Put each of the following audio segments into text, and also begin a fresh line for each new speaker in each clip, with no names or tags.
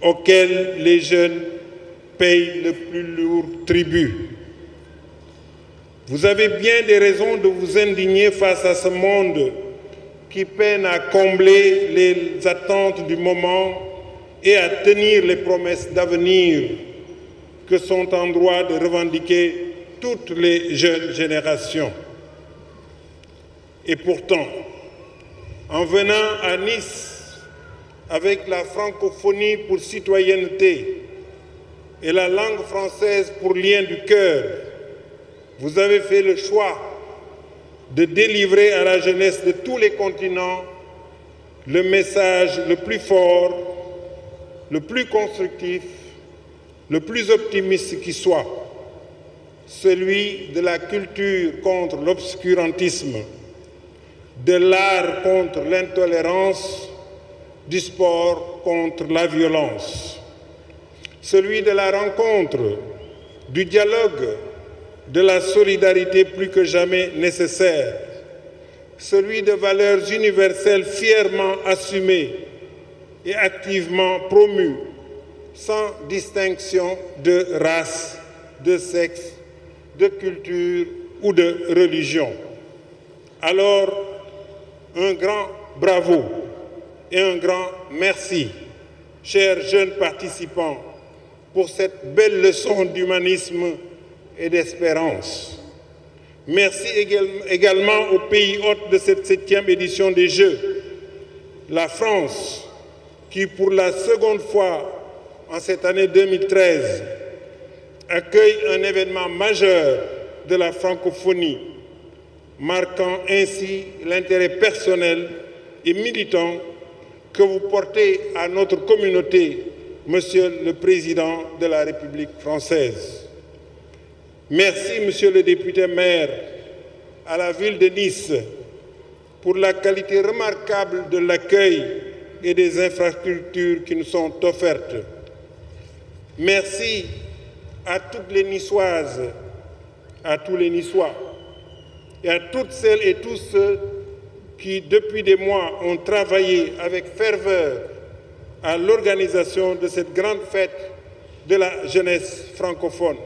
auquel les jeunes payent le plus lourd tribut. Vous avez bien des raisons de vous indigner face à ce monde qui peine à combler les attentes du moment et à tenir les promesses d'avenir que sont en droit de revendiquer toutes les jeunes générations. Et pourtant, en venant à Nice avec la francophonie pour citoyenneté et la langue française pour lien du cœur, vous avez fait le choix de délivrer à la jeunesse de tous les continents le message le plus fort, le plus constructif, le plus optimiste qui soit, celui de la culture contre l'obscurantisme, de l'art contre l'intolérance, du sport contre la violence, celui de la rencontre, du dialogue, de la solidarité plus que jamais nécessaire, celui de valeurs universelles fièrement assumées et activement promues, sans distinction de race, de sexe, de culture ou de religion. Alors, un grand bravo et un grand merci, chers jeunes participants, pour cette belle leçon d'humanisme et d'espérance. Merci également au pays hôte de cette 7e édition des Jeux, la France, qui pour la seconde fois en cette année 2013 accueille un événement majeur de la francophonie, marquant ainsi l'intérêt personnel et militant que vous portez à notre communauté, Monsieur le Président de la République française. Merci, Monsieur le député maire, à la ville de Nice, pour la qualité remarquable de l'accueil et des infrastructures qui nous sont offertes. Merci à toutes les Niçoises, à tous les Niçois et à toutes celles et tous ceux qui, depuis des mois, ont travaillé avec ferveur à l'organisation de cette grande fête de la jeunesse francophone.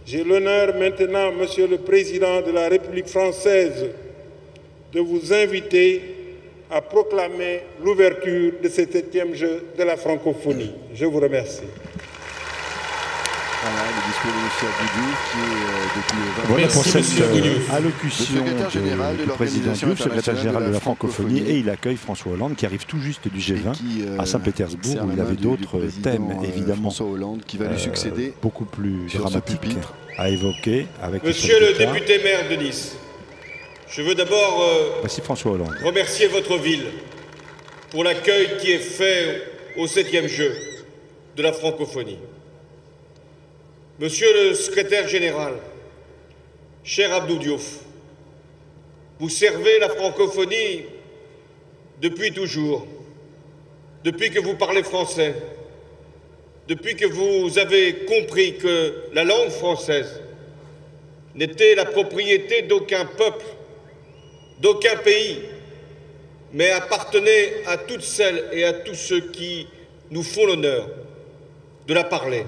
J'ai l'honneur maintenant, Monsieur le Président de la République française, de vous inviter à proclamer l'ouverture de ce 7e jeu de la francophonie. Je vous remercie.
Voilà le discours de M. Abdou Diouf qui est depuis le 20.
Voilà pour cette
allocution
du président Diouf, secrétaire général de la francophonie, et il accueille François Hollande qui arrive tout juste du G20 à Saint-Pétersbourg où il avait d'autres thèmes évidemment
François Hollande qui va lui succéder
beaucoup plus dramatiques à évoquer avec
Monsieur le député maire de Nice, je veux d'abord
François Hollande.
remercier votre ville pour l'accueil qui est fait au 7e jeu de la francophonie. Monsieur le secrétaire général, cher Abdou Diouf, vous servez la francophonie depuis toujours, depuis que vous parlez français, depuis que vous avez compris que la langue française n'était la propriété d'aucun peuple, d'aucun pays, mais appartenait à toutes celles et à tous ceux qui nous font l'honneur de la parler.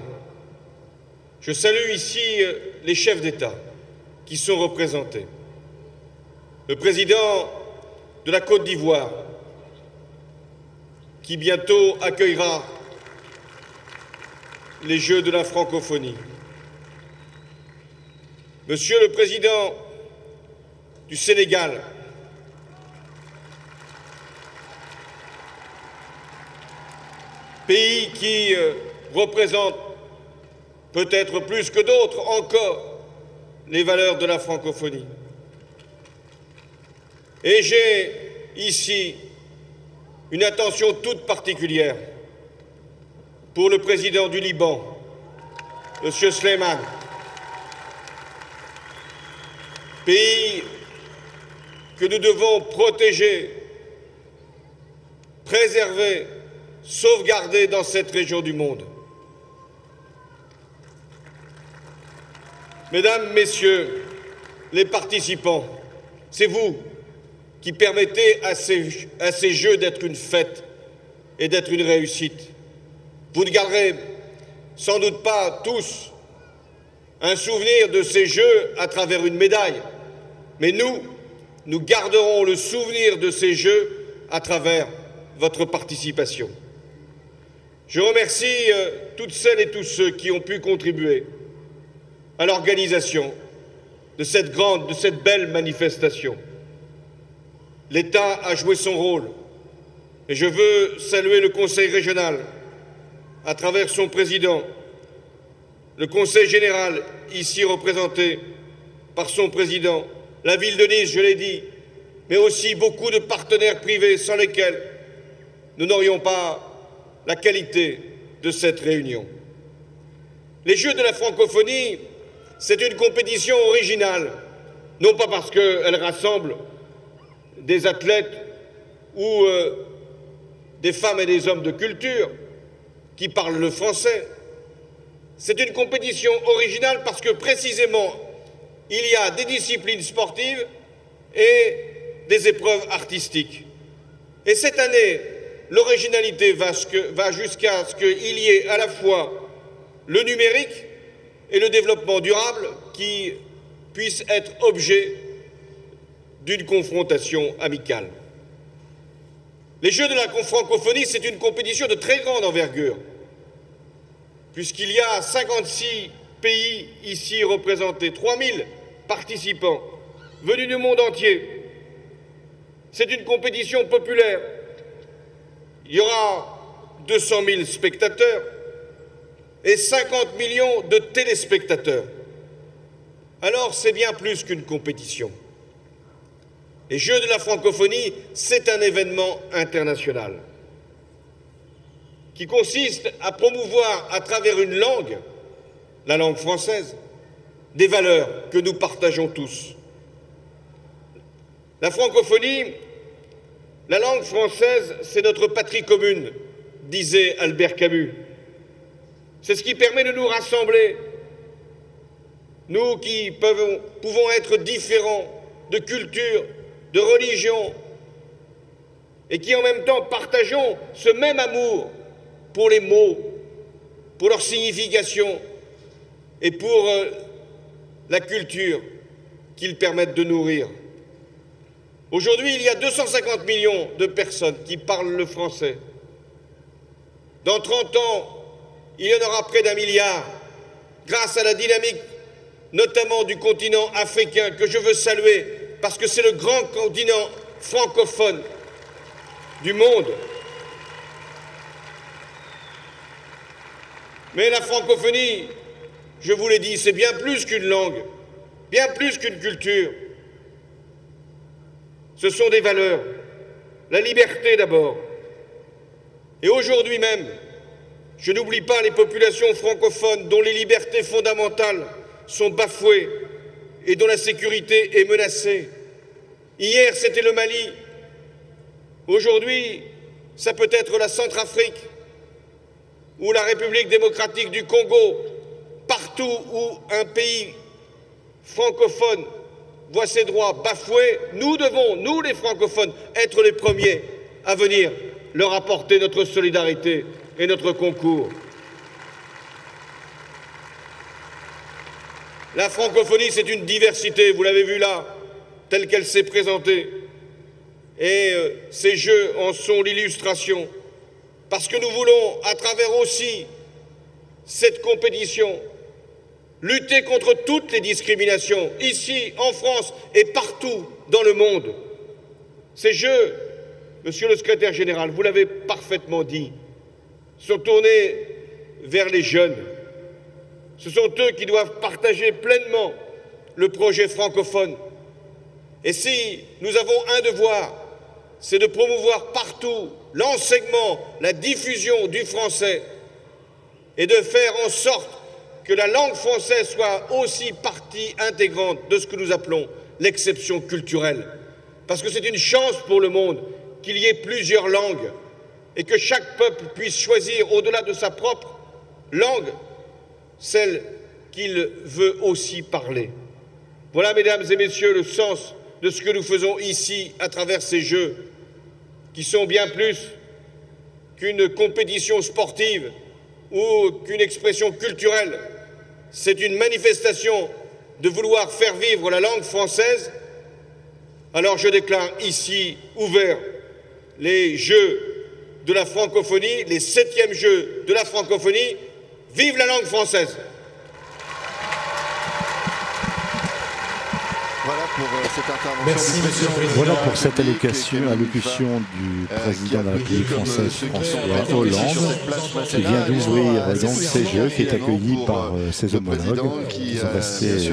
Je salue ici les chefs d'État qui sont représentés. Le président de la Côte d'Ivoire, qui bientôt accueillera les Jeux de la francophonie. Monsieur le président du Sénégal, pays qui représente peut-être plus que d'autres encore les valeurs de la francophonie. Et j'ai ici une attention toute particulière pour le président du Liban, M. Sleiman, pays que nous devons protéger, préserver, sauvegarder dans cette région du monde. Mesdames, Messieurs les participants, c'est vous qui permettez à ces Jeux d'être une fête et d'être une réussite. Vous ne garderez sans doute pas tous un souvenir de ces Jeux à travers une médaille, mais nous garderons le souvenir de ces Jeux à travers votre participation. Je remercie toutes celles et tous ceux qui ont pu contribuer à l'organisation de cette belle manifestation. L'État a joué son rôle et je veux saluer le Conseil régional à travers son président, le Conseil général ici représenté par son président, la ville de Nice, je l'ai dit, mais aussi beaucoup de partenaires privés sans lesquels nous n'aurions pas la qualité de cette réunion. Les Jeux de la francophonie, c'est une compétition originale, non pas parce qu'elle rassemble des athlètes ou des femmes et des hommes de culture qui parlent le français. C'est une compétition originale parce que précisément, il y a des disciplines sportives et des épreuves artistiques. Et cette année, l'originalité va jusqu'à ce qu'il y ait à la fois le numérique et le développement durable qui puissent être objet d'une confrontation amicale. Les Jeux de la francophonie, c'est une compétition de très grande envergure, puisqu'il y a 56 pays ici représentés, 3000 participants venus du monde entier. C'est une compétition populaire. Il y aura 200 000 spectateurs et 50 millions de téléspectateurs. Alors c'est bien plus qu'une compétition. Les Jeux de la francophonie, c'est un événement international qui consiste à promouvoir à travers une langue, la langue française, des valeurs que nous partageons tous. La francophonie, la langue française, c'est notre patrie commune, disait Albert Camus. C'est ce qui permet de nous rassembler, nous qui pouvons être différents de culture, de religion, et qui en même temps partageons ce même amour pour les mots, pour leur signification et pour la culture qu'ils permettent de nourrir. Aujourd'hui, il y a 250 millions de personnes qui parlent le français. Dans 30 ans, il y en aura près d'1 milliard, grâce à la dynamique notamment du continent africain, que je veux saluer, parce que c'est le grand continent francophone du monde. Mais la francophonie, je vous l'ai dit, c'est bien plus qu'une langue, bien plus qu'une culture. Ce sont des valeurs, la liberté d'abord. Et aujourd'hui même, je n'oublie pas les populations francophones dont les libertés fondamentales sont bafouées et dont la sécurité est menacée. Hier, c'était le Mali. Aujourd'hui, ça peut être la Centrafrique ou la République démocratique du Congo. Partout où un pays francophone voit ses droits bafoués, nous devons, nous les francophones, être les premiers à venir leur apporter notre solidarité et notre concours. La francophonie, c'est une diversité, vous l'avez vu là, telle qu'elle s'est présentée. Et ces Jeux en sont l'illustration, parce que nous voulons, à travers aussi cette compétition, lutter contre toutes les discriminations, ici, en France et partout dans le monde. Ces Jeux, Monsieur le secrétaire général, vous l'avez parfaitement dit, sont tournés vers les jeunes. Ce sont eux qui doivent partager pleinement le projet francophone. Et si nous avons un devoir, c'est de promouvoir partout l'enseignement, la diffusion du français et de faire en sorte que la langue française soit aussi partie intégrante de ce que nous appelons l'exception culturelle. Parce que c'est une chance pour le monde qu'il y ait plusieurs langues et que chaque peuple puisse choisir, au-delà de sa propre langue, celle qu'il veut aussi parler. Voilà, mesdames et messieurs, le sens de ce que nous faisons ici à travers ces Jeux, qui sont bien plus qu'une compétition sportive, ou qu'une expression culturelle, c'est une manifestation de vouloir faire vivre la langue française, alors je déclare ici ouverts les Jeux de la francophonie, les 7e Jeux de la francophonie. Vive la langue française!
Voilà pour cette intervention.
Merci, Monsieur le Président.
Voilà pour cette allocution du président de la République française, François Hollande, qui vient d'ouvrir donc ces Jeux, qui est accueilli par ses homologues, qui sont restés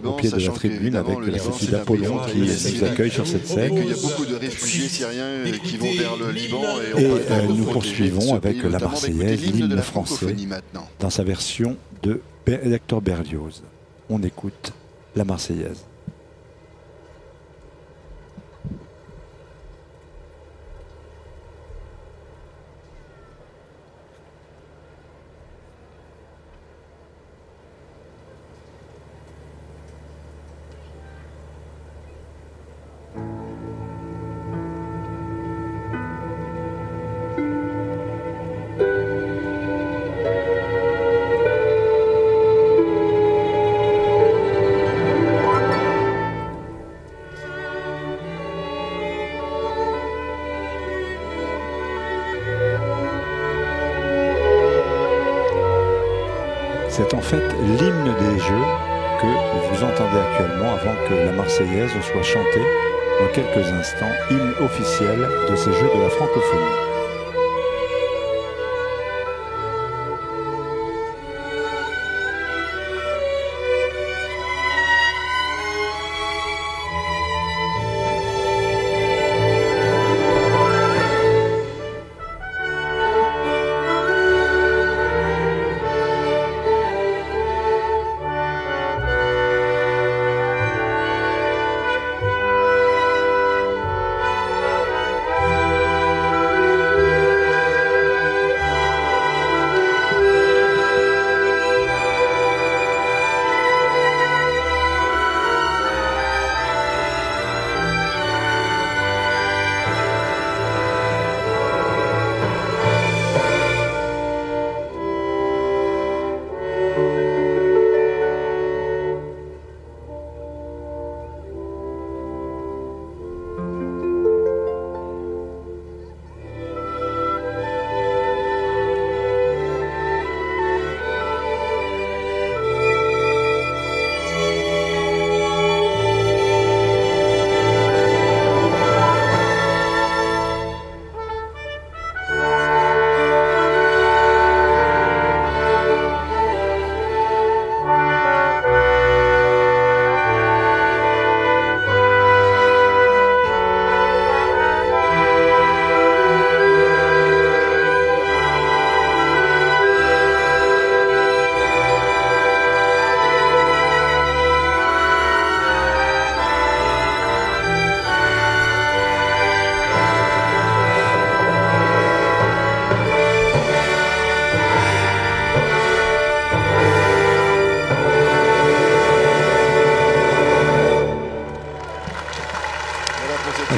au pied de la tribune avec la statue d'Apollon qui nous accueille sur cette scène.
Il y a beaucoup de réfugiés syriens qui vont vers le Liban.
Et nous poursuivons avec la Marseillaise, l'hymne français, dans sa version de Hector Berlioz. On écoute la Marseillaise. C'est en fait l'hymne des Jeux que vous entendez actuellement avant que la Marseillaise soit chantée dans quelques instants, hymne officiel de ces Jeux de la francophonie.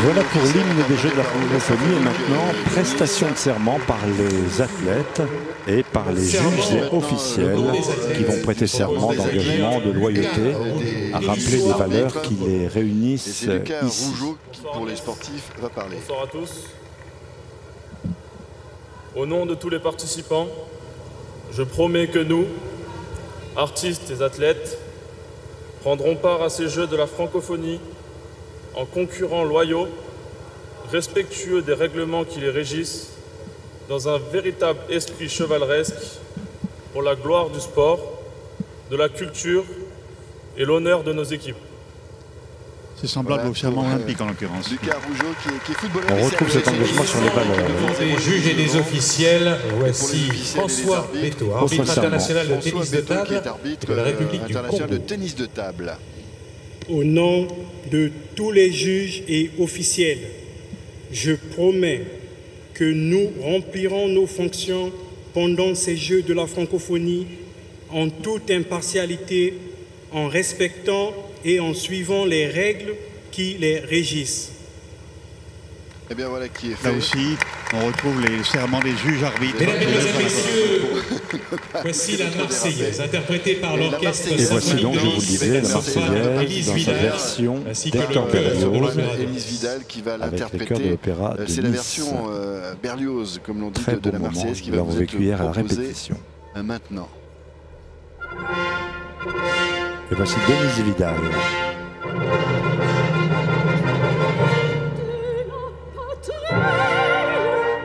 Voilà pour l'hymne des Jeux de la francophonie. Et maintenant, prestation de serment par les athlètes et par les juges et officiels qui vont prêter serment d'engagement, de loyauté, à rappeler des valeurs qui les réunissent ici.
Rougeau, qui pour les sportifs va parler.
Bonsoir à tous. Au nom de tous les participants, je promets que nous, artistes et athlètes, prendrons part à ces Jeux de la francophonie en concurrents loyaux, respectueux des règlements qui les régissent, dans un véritable esprit chevaleresque pour la gloire du sport, de la culture et l'honneur de nos équipes.
C'est semblable au serment olympique en l'occurrence.
Lucas Rougeau qui est footballeur.
On retrouve cet engagement sur les valeurs.
Des juges et des officiels, voici François Beto, arbitre international de tennis de table de la République du Congo.
Au nom de tous les juges et officiels, je promets que nous remplirons nos fonctions pendant ces Jeux de la francophonie en toute impartialité, en respectant et en suivant les règles qui les régissent.
Et bien voilà qui est fait.
Là aussi, On retrouve les serments des juges arbitres.
Mesdames et messieurs, voici la Marseillaise, interprétée par l'orchestre
et voici donc, je vous le disais, la
Marseillaise
dans sa version d'Hector Berlioz,
Élise Vidal qui va
avec le chœur de
l'interpréter.
l'opéra de
C'est la
Nice.
version Berlioz, comme l'on dit,
Très
de
beau
la
moment,
Marseillaise qui
nous
va
l'avons
vous être
vécu hier à la
proposée
répétition.
maintenant.
Et voici Denise Vidal.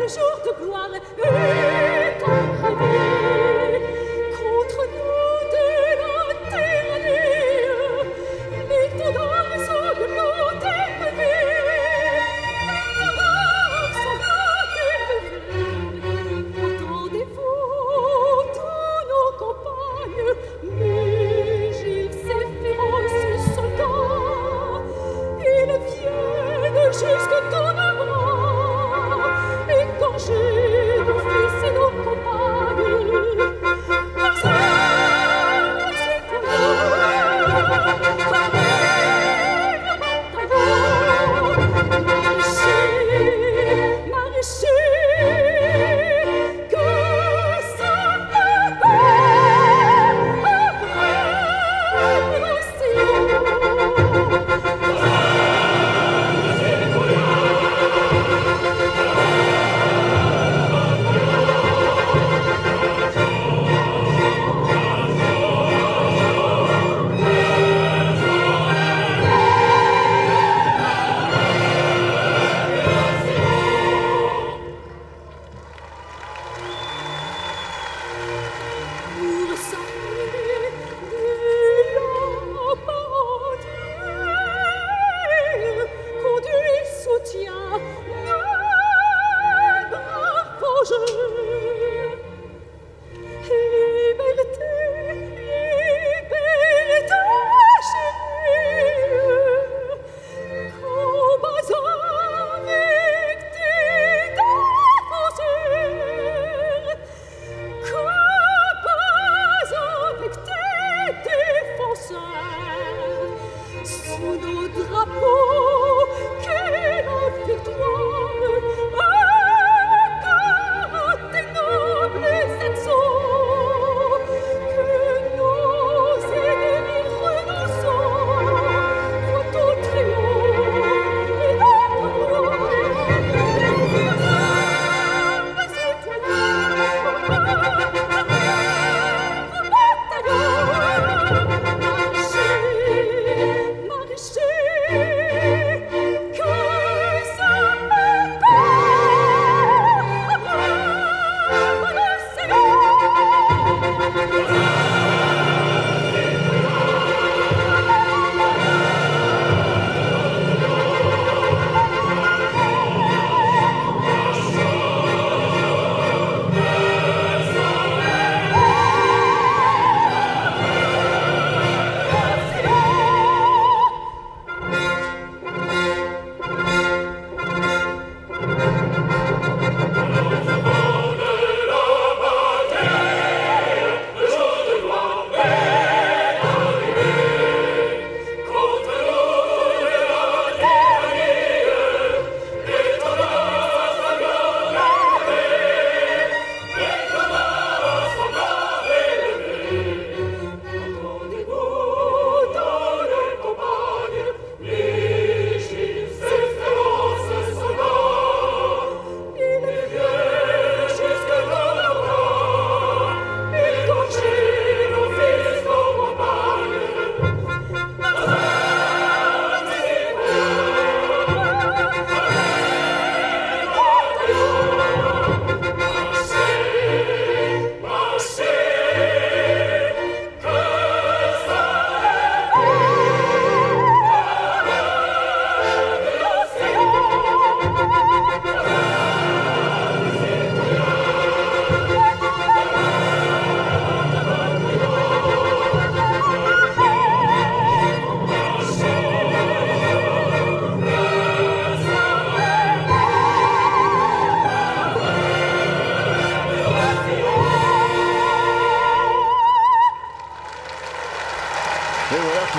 Le jour de gloire est arrivé contre nous de la tyrannie. Mais ton âme sanglante est levée. Mais ton âme sanglante est levée. Entendez-vous tous nos campagnes, mugir ces féroces soldats.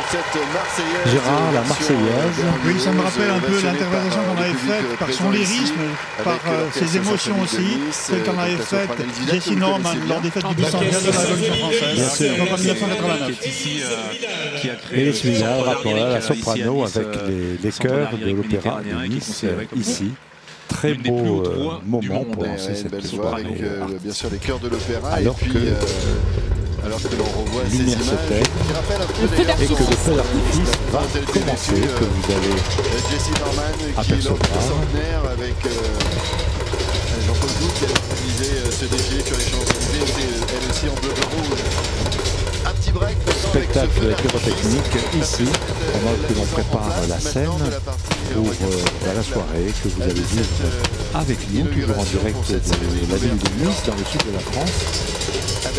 cette Marseillaise.
Gérard, la Marseillaise.
Oui, ça me rappelle un peu l'interprétation qu'on avait faite par son lyrisme, par ses émotions aussi, celle qu'on avait faite Jessie Norman lors des fêtes du bicentenaire de la Révolution française, en 1989.
Et les Suivard, rappelons-la, la soprano avec les chœurs de l'opéra de Nice, ici. Très beau moment pour lancer cette soprano.
Bien sûr, les chœurs de l'opéra.
Alors que
l'on revoit ces images qui rappellent un peu
et que le feu d'artifice va commencer, que vous allez
Jessie Norman qui est centenaire avec Jean-Paul Goutte qui a organisé ce défilé sur les Champs-Élysées, elle aussi en bleu et rouge. Un petit break
spectacle pyrotechnique ici, pendant que l'on prépare la scène pour la soirée que vous allez vivre avec nous, toujours en direct de la ville de Nice, dans le sud de la France,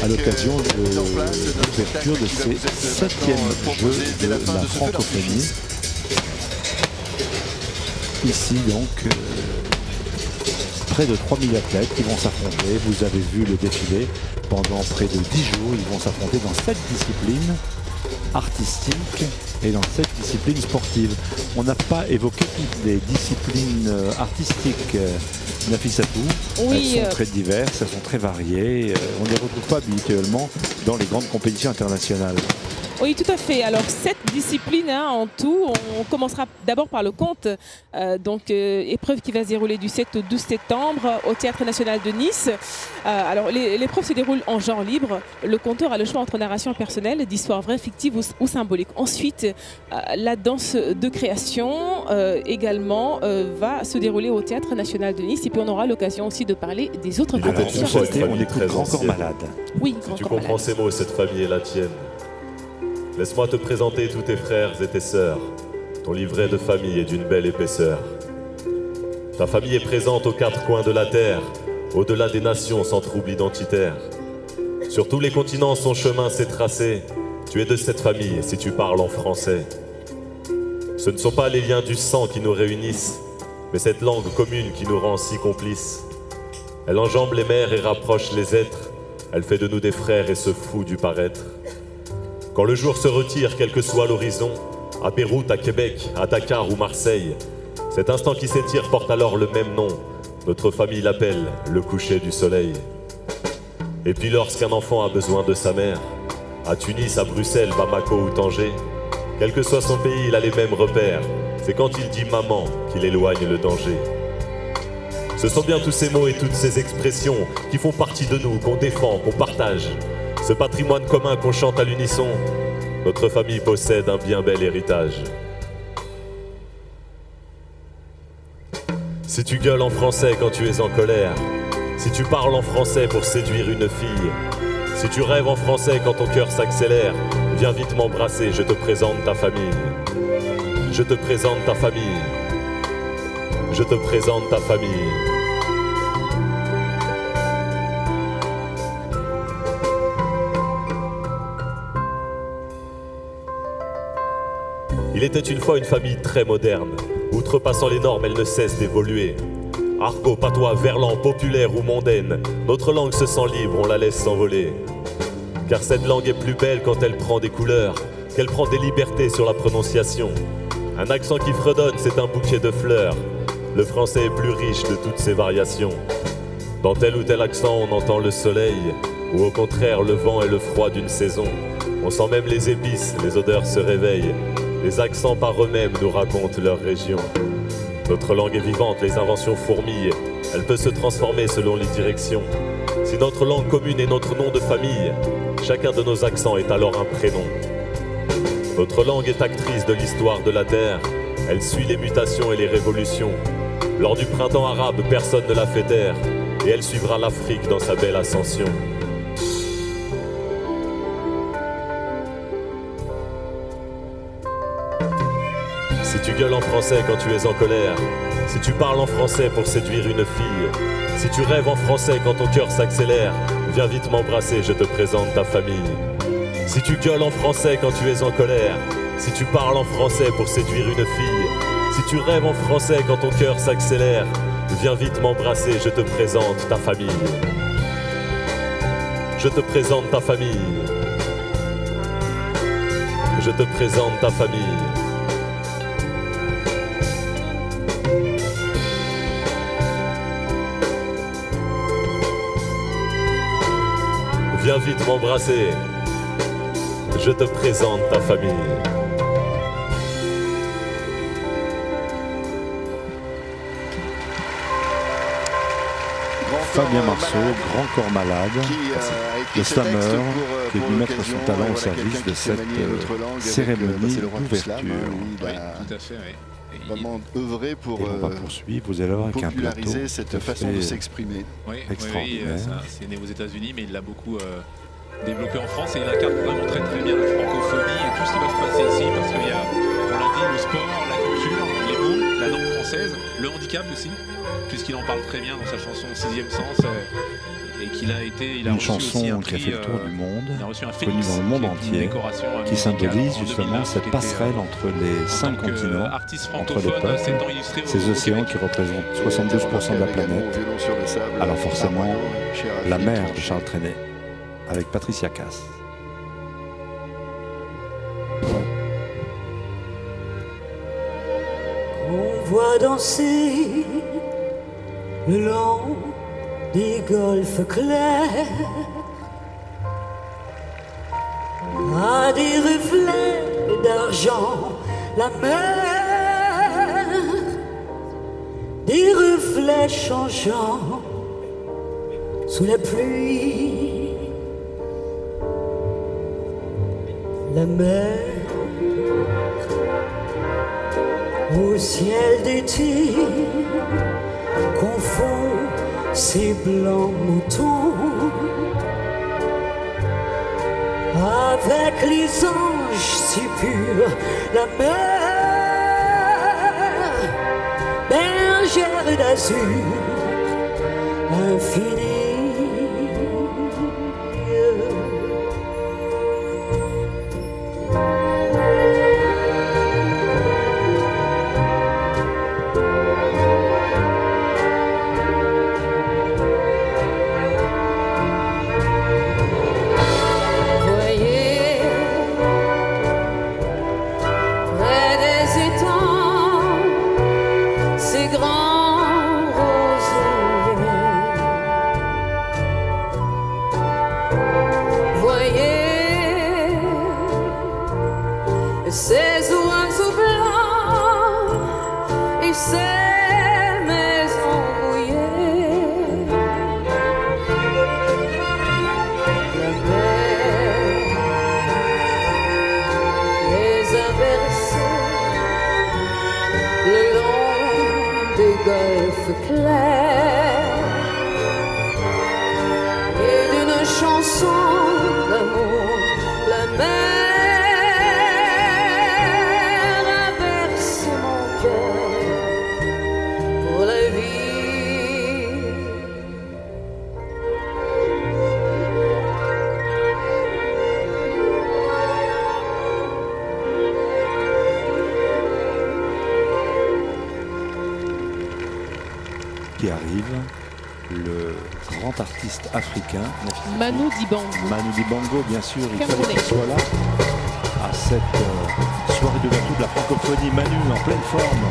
à l'occasion de l'ouverture de ces 7e Jeux de la francophonie. Ici donc, près de 3000 athlètes qui vont s'affronter. Vous avez vu le défilé pendant près de 10 jours. Ils vont s'affronter dans 7 disciplines artistiques et dans 7 disciplines sportives. On n'a pas évoqué toutes les disciplines artistiques, Nafissatou.
Oui,
elles sont très diverses, elles sont très variées. On ne les retrouve pas habituellement dans les grandes compétitions internationales.
Oui, tout à fait. Alors, 7 disciplines en tout. On commencera d'abord par le conte. Épreuve qui va se dérouler du 7 au 12 septembre au Théâtre National de Nice. Alors, l'épreuve se déroule en genre libre. Le conteur a le choix entre narration personnelle, d'histoire vraie, fictive ou symbolique. Ensuite, la danse de création également va se dérouler au Théâtre National de Nice. Et puis, on aura l'occasion aussi de parler des autres compétitions.
On écoute Grand Corps Malade.
Oui,
si tu comprends ces mots, cette famille est la tienne. Laisse-moi te présenter tous tes frères et tes sœurs. Ton livret de famille est d'une belle épaisseur. Ta famille est présente aux 4 coins de la terre, au-delà des nations sans trouble identitaire. Sur tous les continents, son chemin s'est tracé. Tu es de cette famille si tu parles en français. Ce ne sont pas les liens du sang qui nous réunissent, mais cette langue commune qui nous rend si complices. Elle enjambe les mers et rapproche les êtres. Elle fait de nous des frères et se fout du paraître. Quand le jour se retire, quel que soit l'horizon, à Beyrouth, à Québec, à Dakar ou Marseille, cet instant qui s'étire porte alors le même nom. Notre famille l'appelle le coucher du soleil. Et puis lorsqu'un enfant a besoin de sa mère, à Tunis, à Bruxelles, Bamako ou Tanger, quel que soit son pays, il a les mêmes repères. C'est quand il dit maman qu'il éloigne le danger. Ce sont bien tous ces mots et toutes ces expressions qui font partie de nous, qu'on défend, qu'on partage. Ce patrimoine commun qu'on chante à l'unisson, notre famille possède un bien bel héritage. Si tu gueules en français quand tu es en colère, si tu parles en français pour séduire une fille, si tu rêves en français quand ton cœur s'accélère, viens vite m'embrasser, je te présente ta famille. Je te présente ta famille. Je te présente ta famille. Il était une fois une famille très moderne. Outrepassant les normes, elle ne cesse d'évoluer. Argot, patois, verlan, populaire ou mondaine, notre langue se sent libre, on la laisse s'envoler. Car cette langue est plus belle quand elle prend des couleurs, qu'elle prend des libertés sur la prononciation. Un accent qui fredonne, c'est un bouquet de fleurs. Le français est plus riche de toutes ses variations. Dans tel ou tel accent, on entend le soleil, ou au contraire le vent et le froid d'une saison. On sent même les épices, les odeurs se réveillent. Les accents par eux-mêmes nous racontent leur région. Notre langue est vivante, les inventions fourmillent. Elle peut se transformer selon les directions. Si notre langue commune est notre nom de famille, chacun de nos accents est alors un prénom. Notre langue est actrice de l'histoire de la terre. Elle suit les mutations et les révolutions. Lors du printemps arabe, personne ne la fait taire. Et elle suivra l'Afrique dans sa belle ascension. Si tu gueules en français quand tu es en colère, si tu parles en français pour séduire une fille, si tu rêves en français quand ton cœur s'accélère, viens vite m'embrasser, je te présente ta famille. Si tu gueules en français quand tu es en colère, si tu parles en français pour séduire une fille, si tu rêves en français quand ton cœur s'accélère, viens vite m'embrasser, je te présente ta famille. Je te présente ta famille. je te présente ta famille. Viens vite m'embrasser, je te présente ta famille.
Fabien Marceau, Grand Corps Malade, le slammer, qui est venu mettre son talent au service de cette cérémonie d'ouverture.
Oui, tout à fait, oui. Vraiment œuvrer pour
on va poursuivre, vous allez voir avec un plateau
cette façon de s'exprimer.
Oui, c'est né aux États-Unis, mais il l'a beaucoup développé en France et il incarne vraiment très bien la francophonie et tout ce qui va se passer ici, parce qu'il y a, on l'a dit, le sport, la culture, les mots, la langue française, le handicap aussi, puisqu'il en parle très bien dans sa chanson Sixième Sens, et qu'il a été, il a
une chanson qui a fait le tour du monde, connue dans le monde entier, qui symbolise justement cette passerelle entre les 5 continents, entre les peuples, ces océans qui représentent 72% de la planète. Alors forcément, la mère de Charles Trenet, avec Patricia Cass.
On voit danser le long des golfes clairs à des reflets d'argent, la mer, des reflets changeants sous la pluie, la mer au ciel d'été confond ces blancs moutons avec les anges si purs, la mer, bergère d'azur infinie.
Ces oiseaux blancs et ces maisons rouillées, la mer les a bercés le long des golfes clairs et d'une chanson d'amour, la mer
qui arrive, le grand artiste africain
Manu Dibango.
Manu Dibango, bien sûr, il fallait qu'il soit là à cette soirée d'ouverture de la francophonie. Manu en pleine forme.